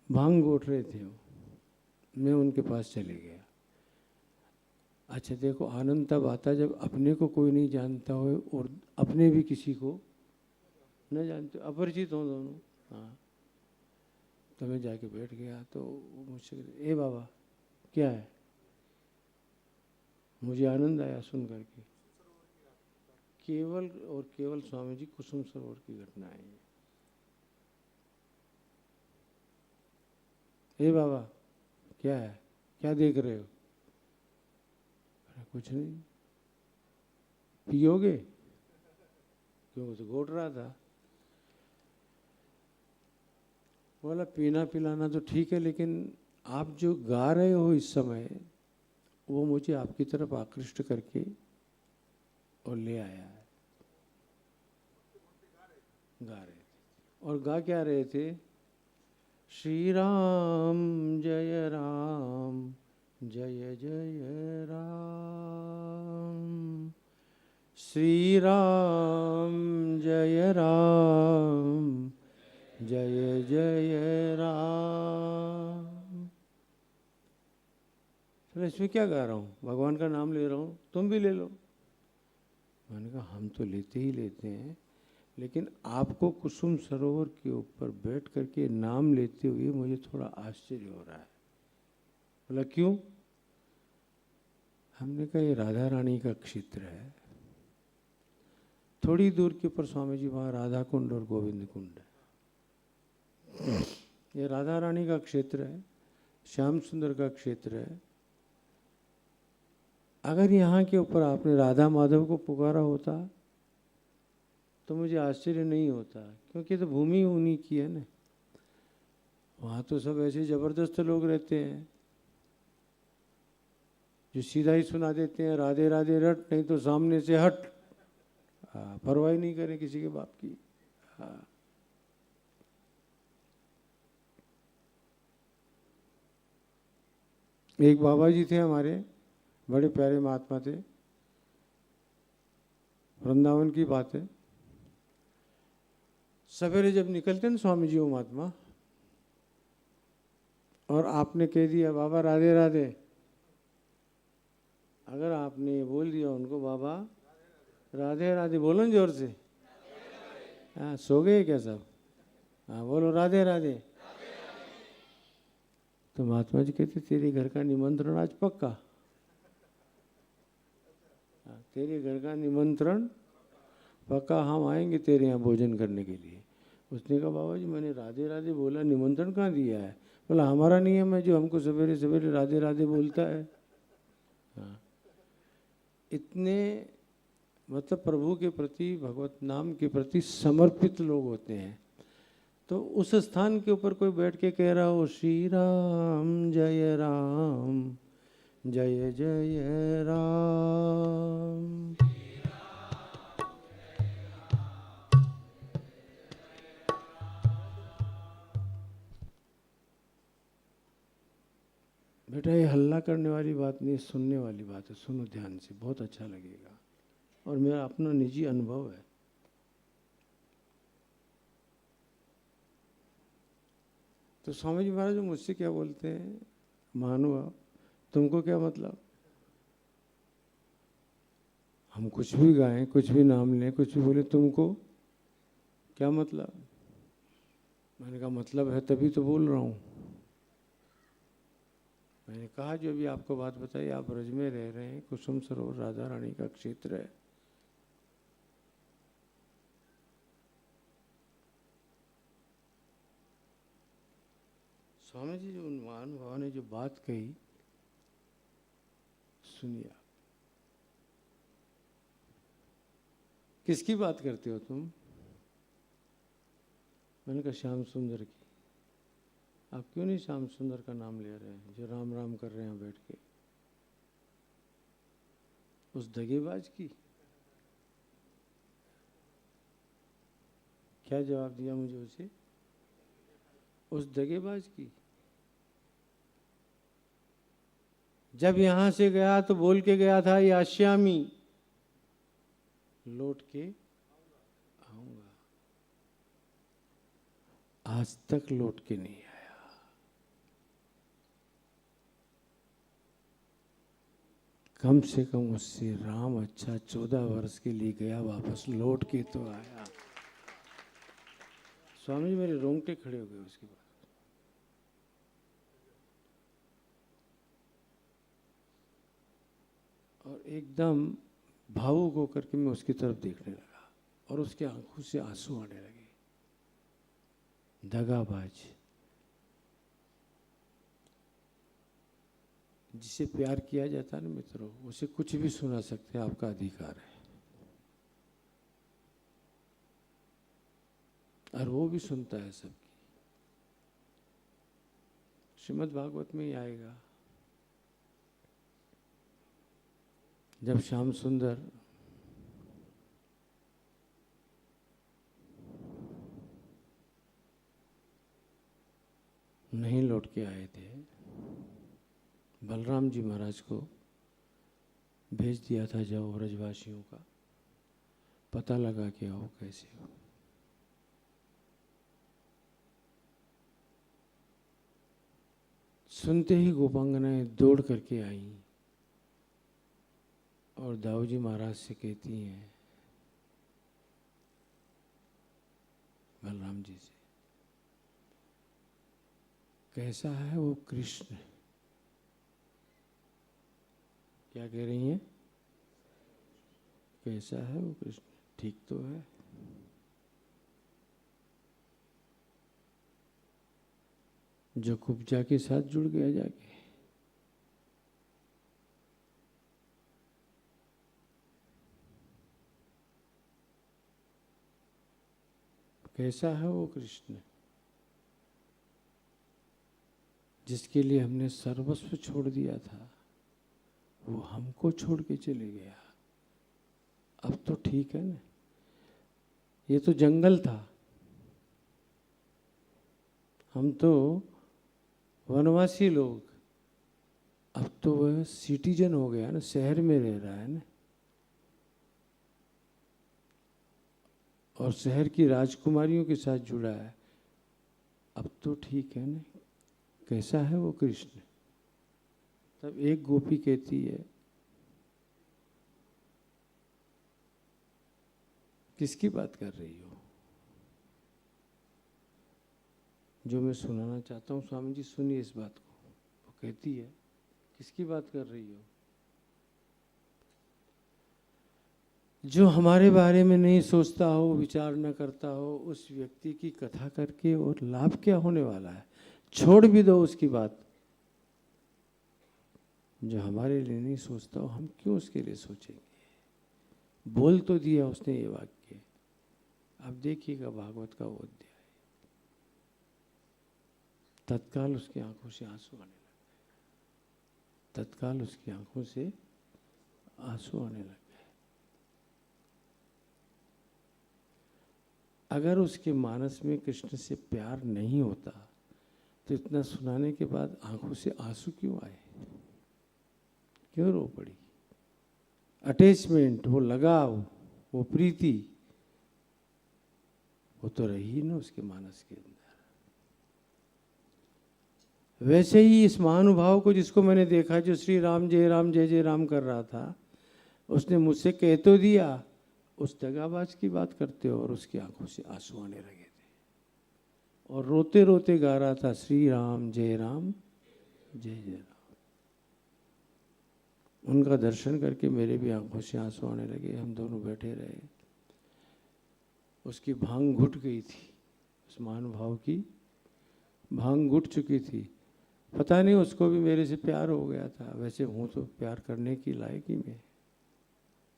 भांग घोट रहे थे वो, मैं उनके पास चले गया। अच्छा देखो, आनंद तब आता जब अपने को कोई नहीं जानता हो और अपने भी किसी को न जानते, अपरिचित हो दोनों। हाँ, तो मैं जाके बैठ गया तो वो मुझसे, ए बाबा क्या है? मुझे आनंद आया सुन करके। केवल और केवल स्वामी जी कुसुम सरोवर की घटना है ये। ए बाबा क्या है, क्या देख रहे हो? कुछ नहीं। पियोगे? क्यों, तो घोट रहा था। बोला पीना पिलाना तो ठीक है, लेकिन आप जो गा रहे हो इस समय वो मुझे आपकी तरफ आकृष्ट करके और ले आया है। गा रहे थे, और गा क्या रहे थे? श्री राम जय राम जय जय राम, श्री राम जय राम जय जय राम। चलो इसमें क्या गा रहा हूँ, भगवान का नाम ले रहा हूँ, तुम भी ले लो। मैंने कहा हम तो लेते ही लेते हैं, लेकिन आपको कुसुम सरोवर के ऊपर बैठ करके नाम लेते हुए मुझे थोड़ा आश्चर्य हो रहा है। बोला क्यों? हमने कहा ये राधा रानी का क्षेत्र है। थोड़ी दूर के ऊपर स्वामी जी वहाँ राधा कुंड और गोविंद कुंड है। ये राधा रानी का क्षेत्र है, श्याम सुंदर का क्षेत्र है। अगर यहाँ के ऊपर आपने राधा माधव को पुकारा होता तो मुझे आश्चर्य नहीं होता, क्योंकि तो भूमि उन्हीं की है ना। वहाँ तो सब ऐसे जबरदस्त लोग रहते हैं जो सीधा ही सुना देते हैं, राधे राधे रट, नहीं तो सामने से हट। परवाह ही नहीं करें किसी के बाप की। हाँ, एक बाबा जी थे हमारे, बड़े प्यारे महात्मा थे, वृंदावन की बात है। सवेरे जब निकलते ना स्वामी जी वो महात्मा, और आपने कह दिया बाबा राधे राधे, अगर आपने बोल दिया उनको बाबा राधे राधे, बोलो ना जोर से। हाँ, सो गए क्या सब? हाँ बोलो राधे राधे। तो महात्मा जी कहते तेरे घर का निमंत्रण आज पक्का। हाँ, तेरे घर का निमंत्रण पक्का, हम आएंगे तेरे यहाँ भोजन करने के लिए। उसने कहा बाबा जी मैंने राधे राधे बोला, निमंत्रण कहाँ दिया है? बोला हमारा नियम है जो हमको सवेरे सवेरे राधे राधे बोलता है। हाँ, इतने मतलब प्रभु के प्रति, भगवत नाम के प्रति समर्पित लोग होते हैं। तो उस स्थान के ऊपर कोई बैठ के कह रहा हो श्री राम जय राम जय जय राम, बेटा ये हल्ला करने वाली बात नहीं, सुनने वाली बात है। सुनो ध्यान से, बहुत अच्छा लगेगा, और मेरा अपना निजी अनुभव है। तो स्वामी जी महाराज मुझसे क्या बोलते हैं, महानुभाव तुमको क्या मतलब? हम कुछ भी गाएं, कुछ भी नाम लें, कुछ भी बोले, तुमको क्या मतलब? मैंने कहा मतलब है तभी तो बोल रहा हूँ। मैंने कहा जो भी आपको बात बताई, आप ब्रज में रह रहे हैं, कुसुम सरोवर राधा रानी का क्षेत्र है। स्वामी जी जो उन महानुभाव ने जो बात कही, सुनिए। किसकी बात करते हो तुम? मैंने कहा श्याम सुंदर की। आप क्यों नहीं श्याम सुंदर का नाम ले रहे हैं जो राम राम कर रहे हैं बैठ के? उस दगेबाज की। क्या जवाब दिया मुझे उसे? उस दगेबाज की। जब यहां से गया तो बोल के गया था ये आश्यामी, लौट के आऊंगा। आज तक लौट के नहीं आया। कम से कम उससे राम अच्छा 14 वर्ष के लिए गया, वापस लौट के तो आया। स्वामी जी मेरे रोंगटे खड़े हो गए उसके बाद। और एकदम भावुक होकर के मैं उसकी तरफ देखने लगा और उसके आंखों से आंसू आने लगे। दगाबाज, जिसे प्यार किया जाता है ना मित्रों, उसे कुछ भी सुना सकते हैं, आपका अधिकार है। और वो भी सुनता है सबकी। श्रीमद् भागवत में ही आएगा, जब श्याम सुंदर नहीं लौट के आए थे, बलराम जी महाराज को भेज दिया था, जाओ ब्रजवासियों का पता लगा के आओ कैसे हो। सुनते ही गोपांगनाएं दौड़ करके आई और दाऊ जी महाराज से कहती हैं, बलराम जी से, कैसा है वो कृष्ण? क्या कह रही हैं? कैसा है वो कृष्ण? ठीक तो है? जो कुब्जा के साथ जुड़ गया जाके। कैसा है वो कृष्ण जिसके लिए हमने सर्वस्व छोड़ दिया था, वो हमको छोड़ के चले गया। अब तो ठीक है ना, ये तो जंगल था, हम तो वनवासी लोग, अब तो वह सिटीजन हो गया ना, शहर में रह रहा है ना, और शहर की राजकुमारियों के साथ जुड़ा है। अब तो ठीक है ना, कैसा है वो कृष्ण? तब एक गोपी कहती है, किसकी बात कर रही हो? जो मैं सुनाना चाहता हूँ, स्वामी जी सुनिए इस बात को। वो कहती है, किसकी बात कर रही हो? जो हमारे बारे में नहीं सोचता हो, विचार न करता हो, उस व्यक्ति की कथा करके और लाभ क्या होने वाला है? छोड़ भी दो उसकी बात। जो हमारे लिए नहीं सोचता हो, हम क्यों उसके लिए सोचेंगे? बोल तो दिया उसने ये वाक्य। अब देखिएगा भागवत का वो अध्याय, तत्काल उसकी आंखों से आंसू आने लगे। तत्काल उसकी आंखों से आंसू आने लगे। अगर उसके मानस में कृष्ण से प्यार नहीं होता तो इतना सुनाने के बाद आंखों से आंसू क्यों आए? क्यों रो पड़ी? अटैचमेंट, वो लगाव, वो प्रीति, वो तो रही ना उसके मानस के अंदर। वैसे ही इस महानुभाव को, जिसको मैंने देखा, जो श्री राम जय राम कर रहा था, उसने मुझसे कह तो दिया, उस दगाबाज की बात करते हो, और उसकी आंखों से आंसू आने लगे थे और रोते रोते गा रहा था, श्री राम जय राम जय राम। उनका दर्शन करके मेरे भी आंखों से आंसू आने लगे। हम दोनों बैठे रहे। उसकी भांग घुट गई थी, उस महानुभाव की भांग घुट चुकी थी। पता नहीं उसको भी मेरे से प्यार हो गया था। वैसे हूँ तो प्यार करने की लायक ही मैं,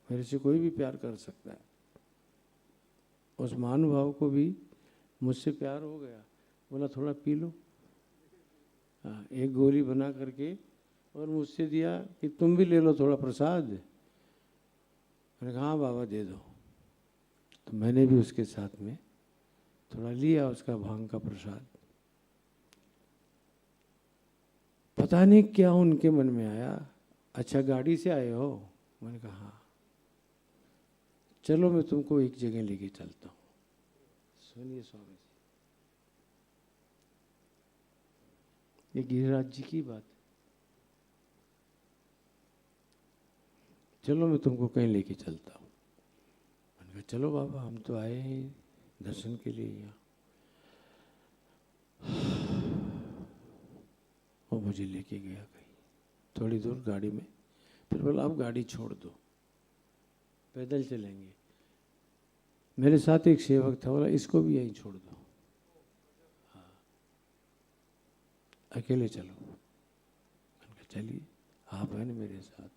मेरे से कोई भी प्यार कर सकता है। उस महानुभाव को भी मुझसे प्यार हो गया। बोला थोड़ा पी लो, हाँ, एक गोली बना करके और मुझसे दिया कि तुम भी ले लो थोड़ा प्रसाद। मैंने कहा हाँ बाबा दे दो। तो मैंने भी उसके साथ में थोड़ा लिया उसका भांग का प्रसाद। पता नहीं क्या उनके मन में आया, अच्छा गाड़ी से आए हो? मैंने कहा हाँ, चलो मैं तुमको एक जगह लेके चलता हूँ। सुनिए स्वामी जी, ये गिरिराज जी की बात है। चलो मैं तुमको कहीं लेके चलता हूँ। मैंने कहा चलो बाबा, हम तो आए हैं दर्शन के लिए यहाँ। वो मुझे लेके गया कहीं थोड़ी दूर गाड़ी में, फिर बोला आप गाड़ी छोड़ दो, पैदल चलेंगे। मेरे साथ एक सेवक था, बोला इसको भी यहीं छोड़ दो, हाँ अकेले चलो। मैंने कहा चलिए, आप हैं ना मेरे साथ।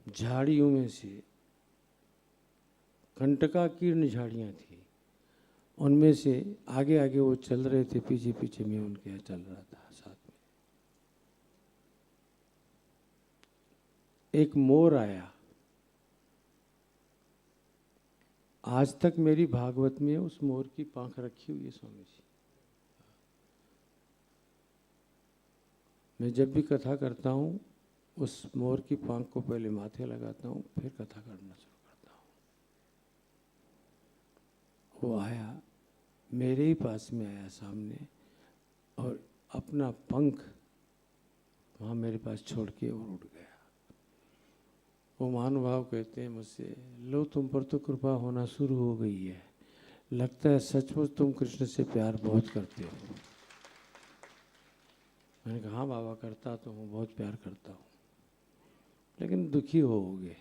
झाड़ियों में से कंटकाकीर्ण झाड़ियाँ थी, उनमें से आगे आगे वो चल रहे थे, पीछे पीछे मैं उनके यहाँ चल रहा था साथ में। एक मोर आया, आज तक मेरी भागवत में उस मोर की पांख रखी हुई है स्वामी जी। मैं जब भी कथा करता हूँ उस मोर की पांख को पहले माथे लगाता हूँ, फिर कथा करना शुरू करता हूँ। वो आया, मेरे ही पास में आया सामने, और अपना पंख वहाँ मेरे पास छोड़ के और उड़ गया। वो महानुभाव कहते हैं मुझसे, लो तुम पर तो कृपा होना शुरू हो गई है, लगता है सचमुच तुम कृष्ण से प्यार बहुत करते हो। मैंने कहा हाँ बाबा, करता तो हूँ, बहुत प्यार करता हूँ, लेकिन दुखी होगे।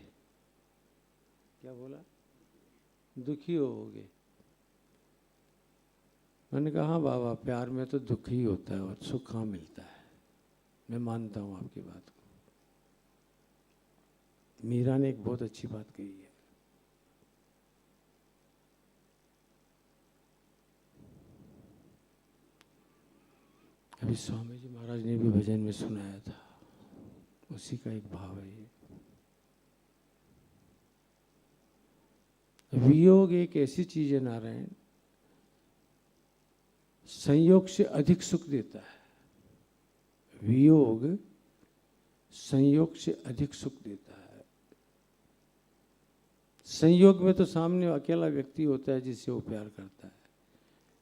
क्या बोला? दुखी होगे। मैंने कहा हाँ बाबा, प्यार में तो दुख ही होता है और सुख कहाँ मिलता है। मैं मानता हूँ आपकी बात को। मीरा ने एक बहुत अच्छी बात कही है, अभी स्वामी जी महाराज ने भी भजन में सुनाया था, उसी का एक भाव है ये। वियोग एक ऐसी चीज है नारायण, संयोग से अधिक सुख देता है। वियोग संयोग से अधिक सुख देता है। संयोग में तो सामने अकेला व्यक्ति होता है जिससे वो प्यार करता है,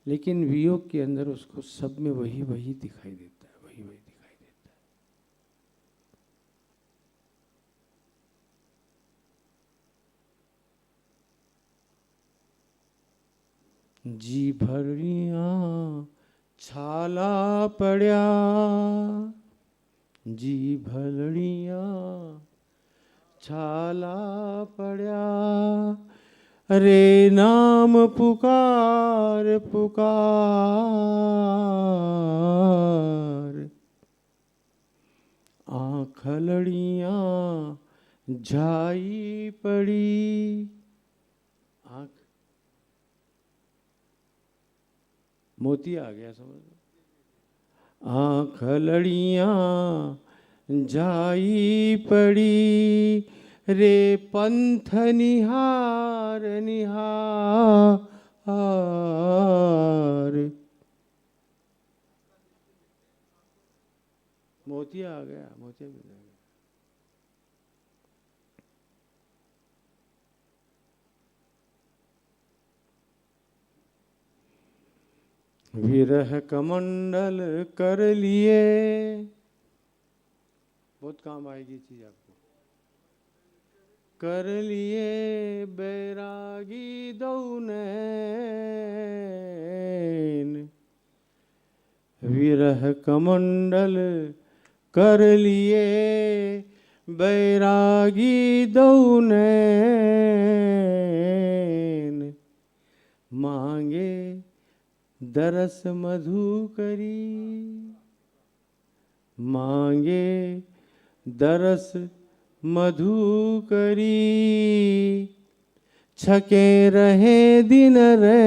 लेकिन वियोग के अंदर उसको सब में वही वही दिखाई देता है, वही वही दिखाई देता है। जी भरिया छाला पड़या, जी भलड़िया छाला पड़या, रे नाम पुकार पुकार, आँखलड़िया झाई पड़ी। आँख मोती आ गया समझ। आँखलड़ियाँ जाई पड़ी, रे पंथ निहार निहार। मोतिया आ गया, मोतिया भी आ गया। विरह कमंडल कर लिए, बहुत काम आएगी चीज आपको। कर लिए बैरागी दौनैन, विरह कमंडल कर लिए बैरागी दौनैन, मांगे दरस मधुकरी, मांगे दरस मधुकरी, छके रहे दिन रे।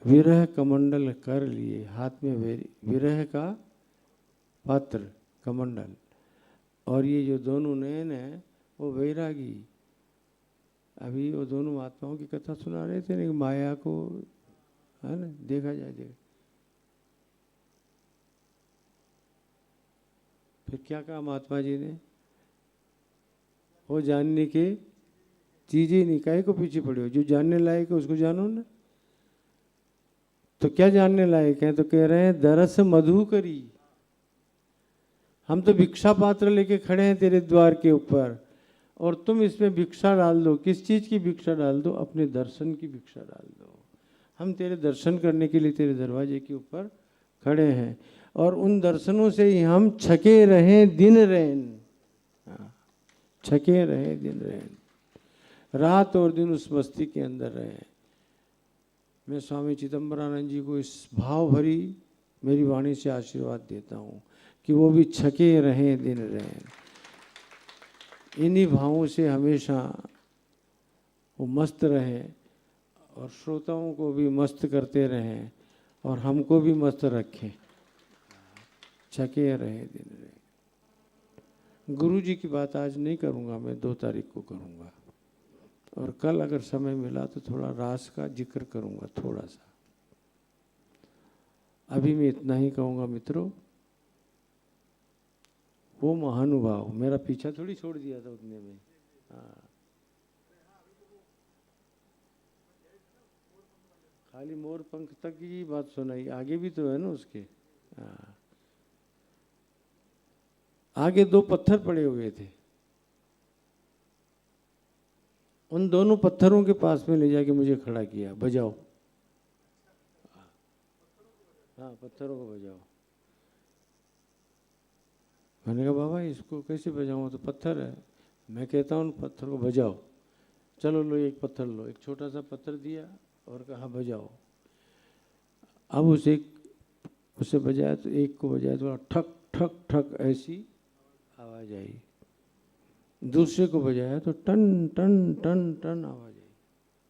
विरह कमंडल कर लिए, हाथ में विरह का पात्र कमंडल, और ये जो दोनों नयन है वो वैरागी। अभी वो दोनों महात्माओं की कथा सुना रहे थे ना, माया को है ना देखा जाए देखा। फिर क्या कहा महात्मा जी ने? वो जानने के चीजें नहीं, काहे को पीछे पड़े हो? जो जानने लायक है उसको जानो ना। तो क्या जानने लायक है? तो कह रहे हैं दरस मधु करी। हम तो भिक्षा पात्र लेके खड़े हैं तेरे द्वार के ऊपर, और तुम इसमें भिक्षा डाल दो। किस चीज की भिक्षा डाल दो? अपने दर्शन की भिक्षा डाल दो। हम तेरे दर्शन करने के लिए तेरे दरवाजे के ऊपर खड़े हैं, और उन दर्शनों से ही हम छके रहें दिन रैन। छके रहे दिन रैन, रात और दिन उस मस्ती के अंदर रहे। मैं स्वामी चिदंबरानंद जी को इस भाव भरी मेरी वाणी से आशीर्वाद देता हूँ कि वो भी छके रहें दिन रहें। इन्हीं भावों से हमेशा वो मस्त रहें, और श्रोताओं को भी मस्त करते रहें, और हमको भी मस्त रखें। छके रहें दिन रहें। गुरु जी की बात आज नहीं करूँगा, मैं 2 तारीख को करूँगा, और कल अगर समय मिला तो थोड़ा रास का जिक्र करूँगा थोड़ा सा। अभी मैं इतना ही कहूँगा मित्रों, वो महानुभाव मेरा पीछा थोड़ी छोड़ दिया था उतने में। हाँ, खाली मोर पंख तक की बात सुनाई, आगे भी तो है ना उसके। हाँ, आगे 2 पत्थर पड़े हुए थे, उन दोनों पत्थरों के पास में ले जाके मुझे खड़ा किया, बजाओ। हाँ, पत्थरों को बजाओ। मैंने कहा बाबा इसको कैसे बजाऊँ? तो पत्थर है। मैं कहता हूँ पत्थर को बजाओ। चलो लो एक पत्थर लो, एक छोटा सा पत्थर दिया और कहा बजाओ। अब उसे बजाया तो एक को बजाया तो ठक ठक ठक ऐसी आवाज आई। दूसरे को बजाया तो टन टन टन टन आवाज आई।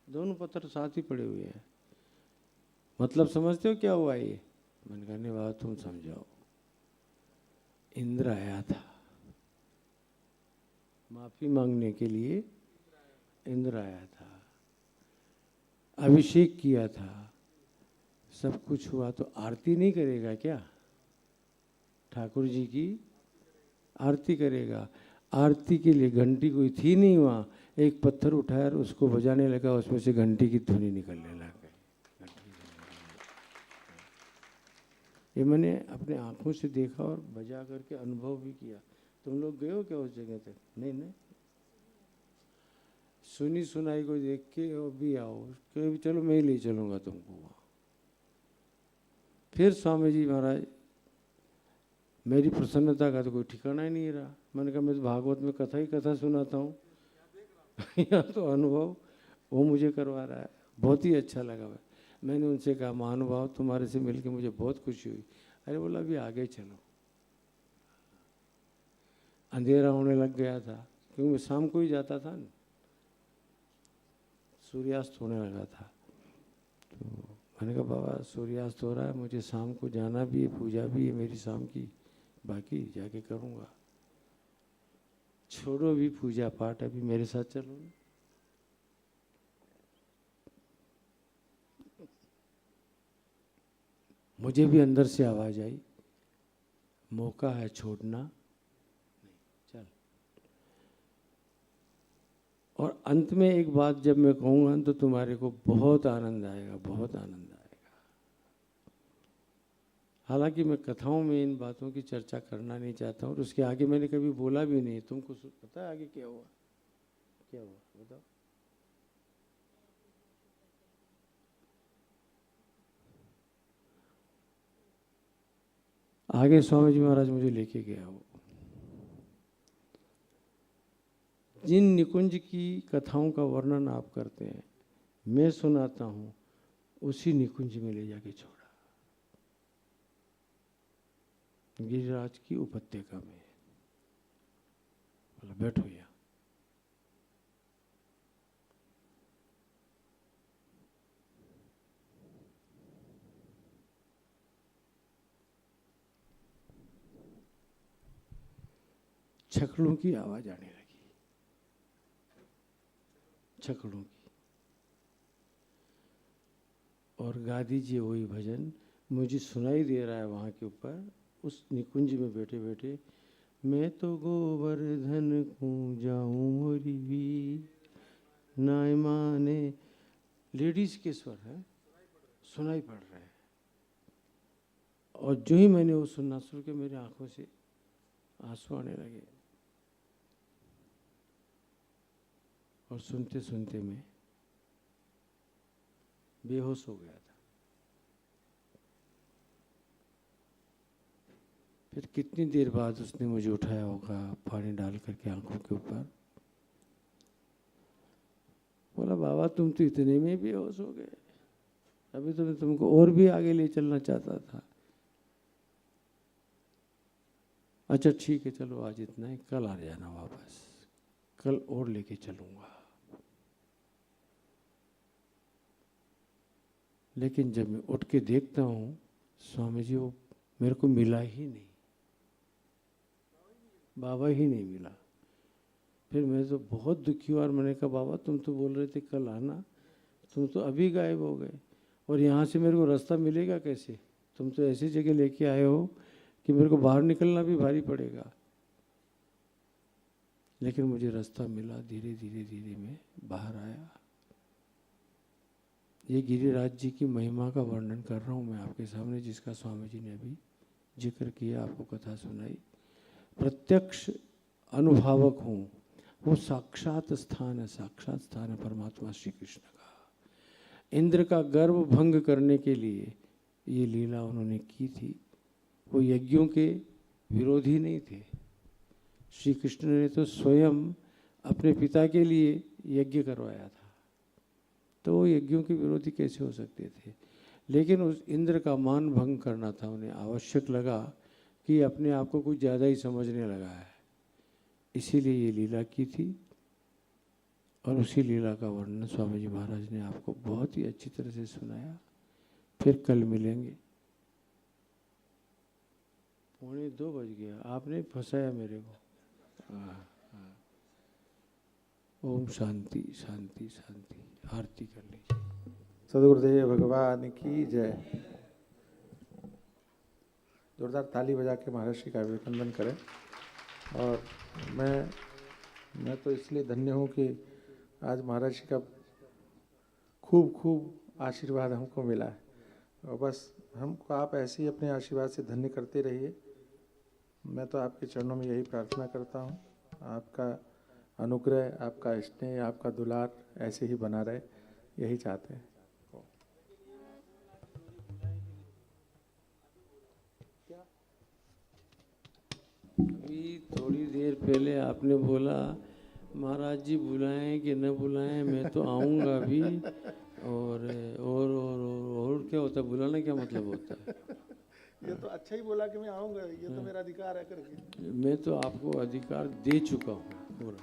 दोनों पत्थर साथ ही पड़े हुए हैं। मतलब समझते हो क्या हुआ ये? मैंने कहा नहीं बाबा तुम समझाओ। इंद्र आया था माफी मांगने के लिए, इंद्र आया था, अभिषेक किया था, सब कुछ हुआ, तो आरती नहीं करेगा क्या? ठाकुर जी की आरती करेगा। आरती के लिए घंटी कोई थी नहीं वहाँ, एक पत्थर उठाया और उसको बजाने लगा, उसमें से घंटी की ध्वनि निकलने लग गई। ये मैंने अपने आंखों से देखा और बजा करके अनुभव भी किया। तुम लोग गए हो क्या उस जगह तक? नहीं, सुनी सुनाई को देख के और भी आओ, कभी चलो मैं ही ले चलूँगा तुमको वहाँ। फिर स्वामी जी महाराज, मेरी प्रसन्नता का तो कोई ठिकाना ही नहीं रहा। मैंने कहा मैं तो भागवत में कथा ही कथा सुनाता हूँ यहाँ तो अनुभव वो मुझे करवा रहा है। बहुत ही अच्छा लगा। मैंने उनसे कहा महानुभाव तुम्हारे से मिलके मुझे बहुत खुशी हुई। अरे बोला अभी आगे चलो। अंधेरा होने लग गया था, क्योंकि मैं शाम को ही जाता था ना, सूर्यास्त होने लगा था। तो मैंने कहा बाबा सूर्यास्त हो रहा है, मुझे शाम को जाना भी है, पूजा भी है मेरी शाम की, बाकी जाके करूँगा। छोड़ो भी पूजा पाठ, अभी मेरे साथ चलो। मुझे भी अंदर से आवाज आई, मौका है छोड़ना नहीं, चल। और अंत में एक बात जब मैं कहूँगा तो तुम्हारे को बहुत आनंद आएगा, बहुत आनंद आएगा। हालांकि मैं कथाओं में इन बातों की चर्चा करना नहीं चाहता हूँ, और उसके आगे मैंने कभी बोला भी नहीं। तुमको पता है आगे क्या हुआ? क्या हुआ बताओ? आगे स्वामी जी महाराज मुझे लेके गया। वो जिन निकुंज की कथाओं का वर्णन आप करते हैं, मैं सुनाता हूँ, उसी निकुंज में ले जाके छोड़ा, गिरिराज की उपत्यका में। बोला बैठो यहाँ। छकड़ों की आवाज आने लगी, छकड़ों की। और गा दीजिए वही भजन, मुझे सुनाई दे रहा है वहाँ के ऊपर उस निकुंज में बैठे बैठे। मैं तो गोवर्धन को जाऊं मोरी भी, नाइमा ने, लेडीज के स्वर है, सुनाई पड़ रहे हैं। और जो ही मैंने वो सुनना शुरू किया, मेरी आंखों से आंसू आने लगे। और सुनते सुनते मैं बेहोश हो गया था। फिर कितनी देर बाद उसने मुझे उठाया होगा, पानी डाल करके आंखों के ऊपर, बोला बाबा तुम तो इतने में बेहोश हो गए, अभी तो मैं तुमको और भी आगे ले चलना चाहता था। अच्छा ठीक है, चलो आज इतना ही, कल आ जाना वापस, कल और लेके चलूंगा। लेकिन जब मैं उठ के देखता हूँ, स्वामी जी वो मेरे को मिला ही नहीं, बाबा ही नहीं मिला। फिर मैं तो बहुत दुखी हुआ और मैंने कहा बाबा तुम तो बोल रहे थे कल आना, तुम तो अभी गायब हो गए, और यहाँ से मेरे को रास्ता मिलेगा कैसे? तुम तो ऐसी जगह लेके आए हो कि मेरे को बाहर निकलना भी भारी पड़ेगा। लेकिन मुझे रास्ता मिला, धीरे धीरे धीरे मैं बाहर आया। ये गिरिराज जी की महिमा का वर्णन कर रहा हूँ मैं आपके सामने, जिसका स्वामी जी ने अभी जिक्र किया, आपको कथा सुनाई। प्रत्यक्ष अनुभावक हूँ, वो साक्षात स्थान है, साक्षात स्थान है परमात्मा श्री कृष्ण का। इंद्र का गर्व भंग करने के लिए ये लीला उन्होंने की थी। वो यज्ञों के विरोधी नहीं थे। श्री कृष्ण ने तो स्वयं अपने पिता के लिए यज्ञ करवाया था, तो वो यज्ञों के विरोधी कैसे हो सकते थे? लेकिन उस इंद्र का मान भंग करना था, उन्हें आवश्यक लगा कि अपने आप को कुछ ज़्यादा ही समझने लगा है, इसीलिए ये लीला की थी। और उसी लीला का वर्णन स्वामी जी महाराज ने आपको बहुत ही अच्छी तरह से सुनाया। फिर कल मिलेंगे। 1:45 बज गया, आपने फंसाया मेरे को। ओम शांति शांति शांति। आरती कर लीजिए। सदगुरुदेव भगवान की जय। जोरदार ताली बजा के महर्षि का अभिनंदन करें। और मैं तो इसलिए धन्य हूँ कि आज महर्षि का खूब खूब आशीर्वाद हमको मिला है, और बस हमको आप ऐसे ही अपने आशीर्वाद से धन्य करते रहिए। मैं तो आपके चरणों में यही प्रार्थना करता हूँ, आपका अनुग्रह, आपका स्नेह, आपका दुलार ऐसे ही बना रहे, यही चाहते हैं। अभी थोड़ी देर पहले आपने बोला महाराज जी बुलाएं कि न बुलाएं, मैं तो आऊँगा भी। और क्या होता है, बुलाना क्या मतलब होता है? ये तो अच्छा ही बोला कि मैं आऊँगा, ये तो मेरा अधिकार है करके। मैं तो आपको अधिकार दे चुका हूँ पूरा।